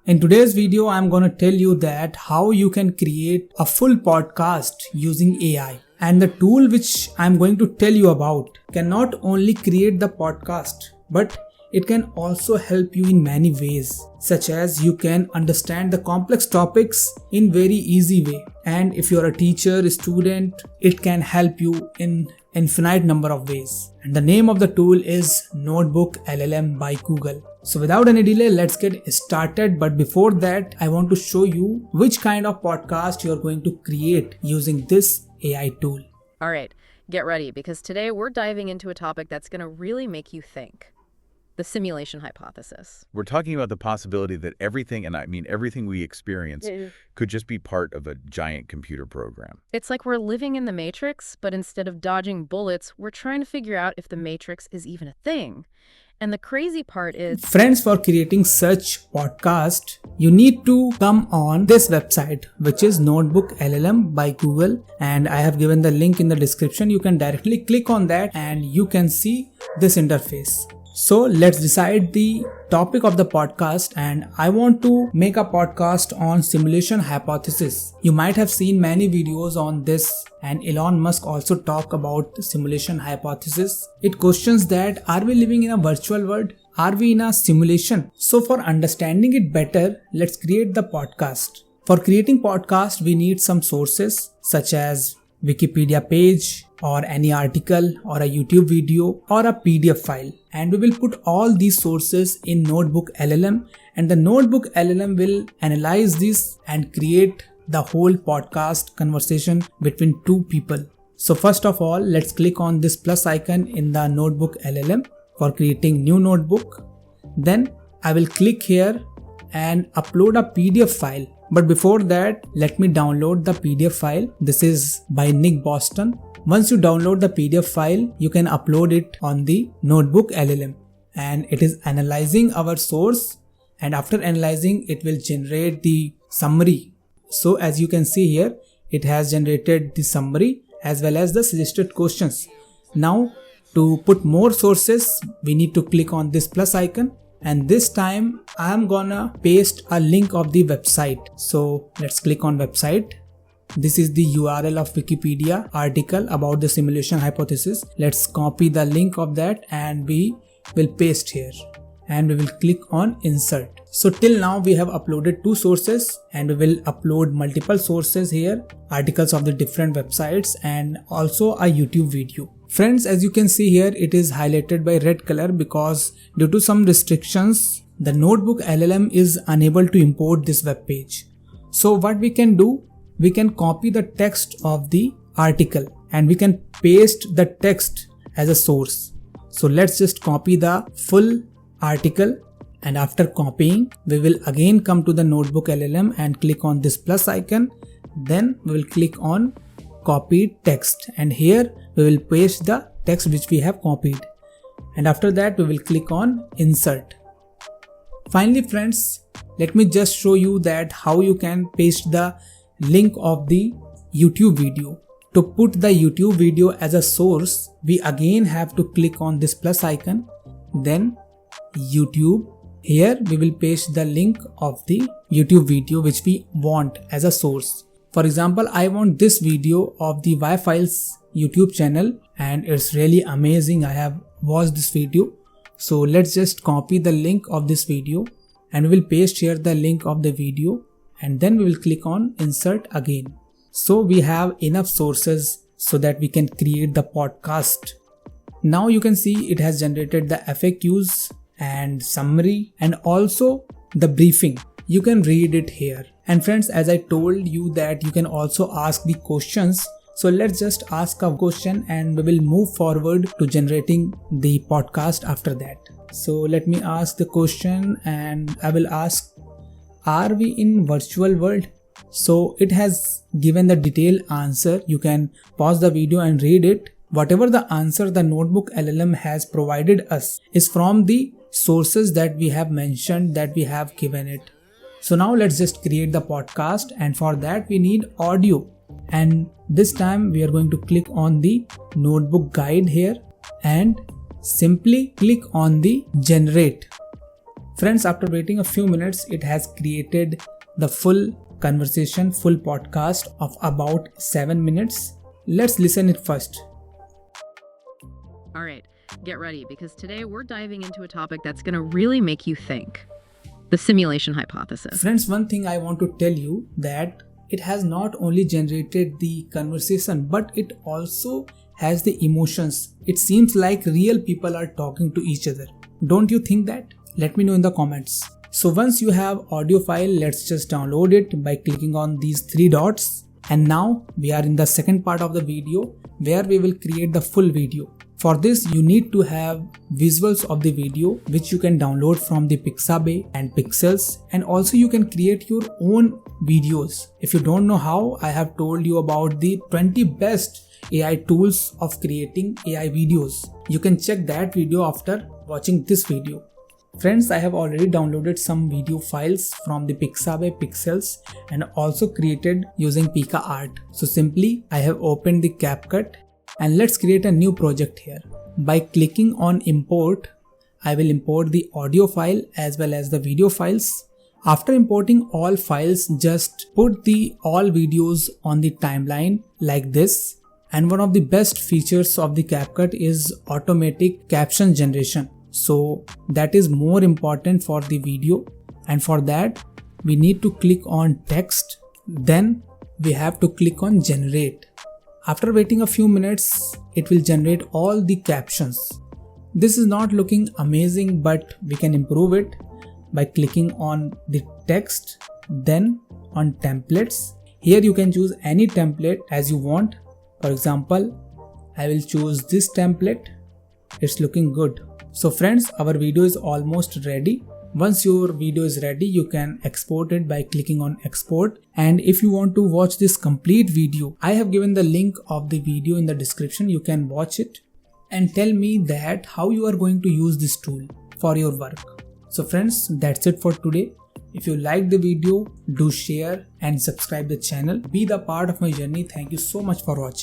In today's video, I'm going to tell you that how you can create a full podcast using AI. And the tool which I'm going to tell you about can not only create the podcast, but it can also help you in many ways, such as you can understand the complex topics in very easy way. And if you're a teacher, a student, it can help you in infinite number of ways. And the name of the tool is Notebook LLM by Google. So without any delay, let's get started. But before that, I want to show you which kind of podcast you're going to create using this AI tool. All right, get ready because today we're diving into a topic that's going to really make you think. The simulation hypothesis. We're talking about the possibility that everything, and I mean everything we experience, could just be part of a giant computer program. It's like we're living in the Matrix, but instead of dodging bullets, we're trying to figure out if the Matrix is even a thing. And the crazy part is... Friends, for creating such podcast, you need to come on this website, which is Notebook LLM by Google. And I have given the link in the description. You can directly click on that and you can see this interface. So let's decide the topic of the podcast, and I want to make a podcast on simulation hypothesis. You might have seen many videos on this, and Elon Musk also talk about simulation hypothesis. It questions that are we living in a virtual world? Are we in a simulation? So for understanding it better, let's create the podcast. For creating podcast, we need some sources such as Wikipedia page or any article or a YouTube video or a PDF file, and we will put all these sources in Notebook LLM, and the Notebook LLM will analyze this and create the whole podcast conversation between two people. So first of all, let's click on this plus icon in the Notebook LLM for creating new notebook. Then I will click here and upload a PDF file. But before that, let me download the PDF file. This is by Nick Boston. Once you download the PDF file, you can upload it on the Notebook LLM, and it is analyzing our source, and after analyzing it will generate the summary. So as you can see here, it has generated the summary as well as the suggested questions. Now to put more sources, we need to click on this plus icon, and this time I am gonna paste a link of the website. So let's click on website. This is the URL of Wikipedia article about the simulation hypothesis. Let's copy the link of that and we will paste here, and we will click on insert. So till now we have uploaded two sources, and we will upload multiple sources here, articles of the different websites and also a YouTube video. Friends, as you can see here, it is highlighted by red color because due to some restrictions, the Notebook LLM is unable to import this web page. So what we can do, we can copy the text of the article and we can paste the text as a source. So let's just copy the full article, and after copying, we will again come to the Notebook LLM and click on this plus icon. Then we will click on copy text, and here we will paste the text which we have copied, and after that we will click on insert. Finally friends, let me just show you that how you can paste the link of the YouTube video. To put the YouTube video as a source, we again have to click on this plus icon, then YouTube. Here we will paste the link of the YouTube video which we want as a source. For example, I want this video of the Y-Files YouTube channel, and it's really amazing. I have watched this video. So let's just copy the link of this video and we will paste here the link of the video, and then we will click on insert again. So we have enough sources so that we can create the podcast. Now you can see it has generated the FAQs and summary and also the briefing. You can read it here. And friends, as I told you that you can also ask the questions. So let's just ask a question and we will move forward to generating the podcast after that. So let me ask the question, and I will ask, are we in virtual world? So it has given the detailed answer. You can pause the video and read it. Whatever the answer the Notebook LLM has provided us is from the sources that we have mentioned, that we have given it. So now let's just create the podcast, and for that we need audio, and this time we are going to click on the notebook guide here and simply click on the generate. Friends, after waiting a few minutes, it has created the full conversation, full podcast of about 7 minutes. Let's listen it first. All right, get ready, because today we're diving into a topic that's going to really make you think. The simulation hypothesis. Friends, one thing I want to tell you that it has not only generated the conversation, but it also has the emotions. It seems like real people are talking to each other. Don't you think that? Let me know in the comments. So once you have audio file, let's just download it by clicking on these 3 dots. And now we are in the second part of the video where we will create the full video. For this, you need to have visuals of the video which you can download from the Pixabay and Pixels, and also you can create your own videos. If you don't know how, I have told you about the 20 best AI tools of creating AI videos. You can check that video after watching this video. Friends, I have already downloaded some video files from the Pixabay Pixels and also created using PicaArt. So simply, I have opened the CapCut and let's create a new project here. By clicking on import, I will import the audio file as well as the video files. After importing all files, just put the all videos on the timeline like this. And one of the best features of the CapCut is automatic caption generation. So that is more important for the video, and for that we need to click on text, then we have to click on generate. After waiting a few minutes, it will generate all the captions. This is not looking amazing, but we can improve it by clicking on the text, then on templates. Here you can choose any template as you want. For example, I will choose this template. It's looking good. So friends, our video is almost ready. Once your video is ready, you can export it by clicking on export. And if you want to watch this complete video, I have given the link of the video in the description. You can watch it and tell me that how you are going to use this tool for your work. So friends, that's it for today. If you like the video, do share and subscribe the channel. Be the part of my journey. Thank you so much for watching.